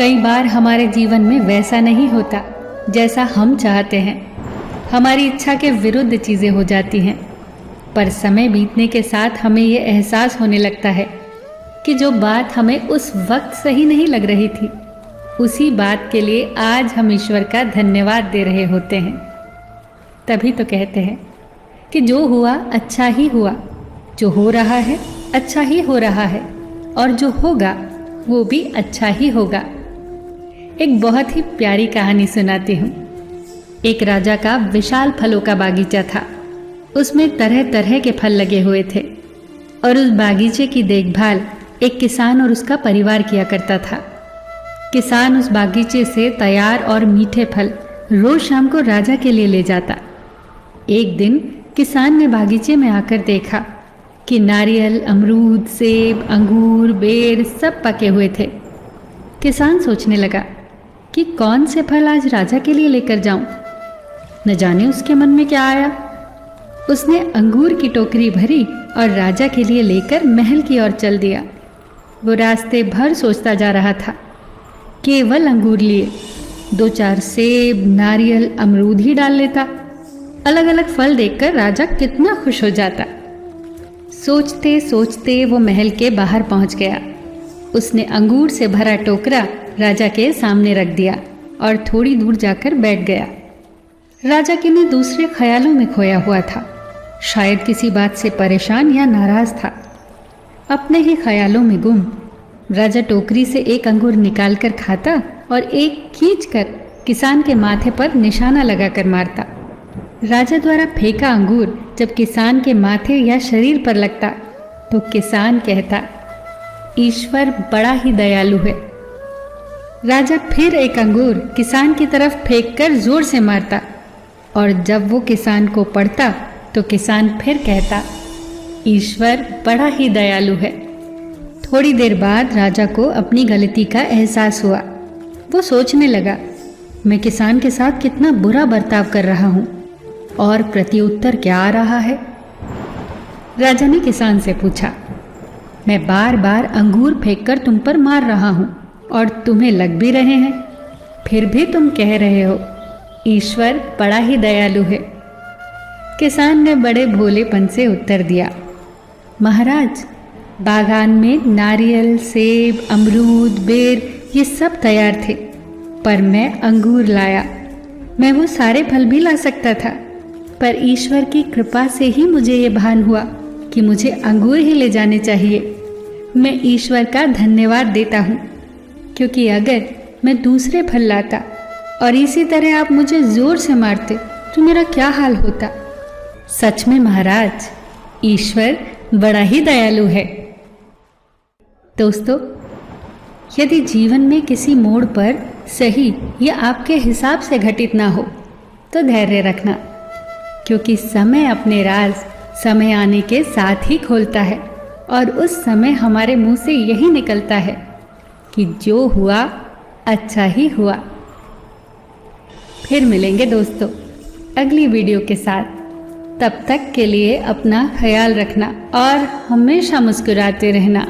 कई बार हमारे जीवन में वैसा नहीं होता जैसा हम चाहते हैं। हमारी इच्छा के विरुद्ध चीज़ें हो जाती हैं, पर समय बीतने के साथ हमें ये एहसास होने लगता है कि जो बात हमें उस वक्त सही नहीं लग रही थी, उसी बात के लिए आज हम ईश्वर का धन्यवाद दे रहे होते हैं। तभी तो कहते हैं कि जो हुआ अच्छा ही हुआ, जो हो रहा है अच्छा ही हो रहा है, और जो होगा वो भी अच्छा ही होगा। एक बहुत ही प्यारी कहानी सुनाती हूँ। एक राजा का विशाल फलों का बागीचा था। उसमें तरह तरह के फल लगे हुए थे और उस बागीचे की देखभाल एक किसान और उसका परिवार किया करता था। किसान उस बागीचे से तैयार और मीठे फल रोज शाम को राजा के लिए ले जाता। एक दिन किसान ने बागीचे में आकर देखा कि नारियल, अमरूद, सेब, अंगूर, बेर सब पके हुए थे। किसान सोचने लगा कि कौन से फल आज राजा के लिए लेकर जाऊं। न जाने उसके मन में क्या आया। उसने अंगूर की टोकरी भरी और राजा के लिए लेकर महल की ओर चल दिया। वो रास्ते भर सोचता जा रहा था। केवल अंगूर लिए, 2-4 सेब, नारियल, अमरूद ही डाल लेता। अलग अलग फल देखकर राजा कितना खुश हो जाता। सोचते सोचते वो महल के बाहर पहुंच गया। उसने अंगूर से भरा टोकरा राजा के सामने रख दिया और थोड़ी दूर जाकर बैठ गया। राजा किन्हीं दूसरे ख्यालों में खोया हुआ था। शायद किसी बात से परेशान या नाराज था। अपने ही ख्यालों में गुम राजा टोकरी से एक अंगूर निकालकर खाता और एक खींचकर किसान के माथे पर निशाना लगाकर मारता। राजा द्वारा फेंका अंगूर जब किसान के माथे या शरीर पर लगता तो किसान कहता, ईश्वर बड़ा ही दयालु है। राजा फिर एक अंगूर किसान की तरफ फेंककर जोर से मारता और जब वो किसान को पड़ता तो किसान फिर कहता, ईश्वर बड़ा ही दयालु है। थोड़ी देर बाद राजा को अपनी गलती का एहसास हुआ। वो सोचने लगा, मैं किसान के साथ कितना बुरा बर्ताव कर रहा हूँ और प्रत्युत्तर क्या आ रहा है। राजा ने किसान से पूछा, मैं बार बार अंगूर फेंककर तुम पर मार रहा हूँ और तुम्हें लग भी रहे हैं, फिर भी तुम कह रहे हो ईश्वर बड़ा ही दयालु है। किसान ने बड़े भोलेपन से उत्तर दिया, महाराज, बागान में नारियल, सेब, अमरूद, बेर ये सब तैयार थे, पर मैं अंगूर लाया। मैं वो सारे फल भी ला सकता था, पर ईश्वर की कृपा से ही मुझे ये भान हुआ कि मुझे अंगूर ही ले जाने चाहिए। मैं ईश्वर का धन्यवाद देता हूँ, क्योंकि अगर मैं दूसरे फल लाता और इसी तरह आप मुझे जोर से मारते तो मेरा क्या हाल होता। सच में महाराज, ईश्वर बड़ा ही दयालु है। दोस्तों, यदि जीवन में किसी मोड़ पर सही या आपके हिसाब से घटित ना हो तो धैर्य रखना, क्योंकि समय अपने राज समय आने के साथ ही खोलता है और उस समय हमारे मुंह से यही निकलता है कि जो हुआ अच्छा ही हुआ। फिर मिलेंगे दोस्तों अगली वीडियो के साथ। तब तक के लिए अपना ख्याल रखना और हमेशा मुस्कुराते रहना।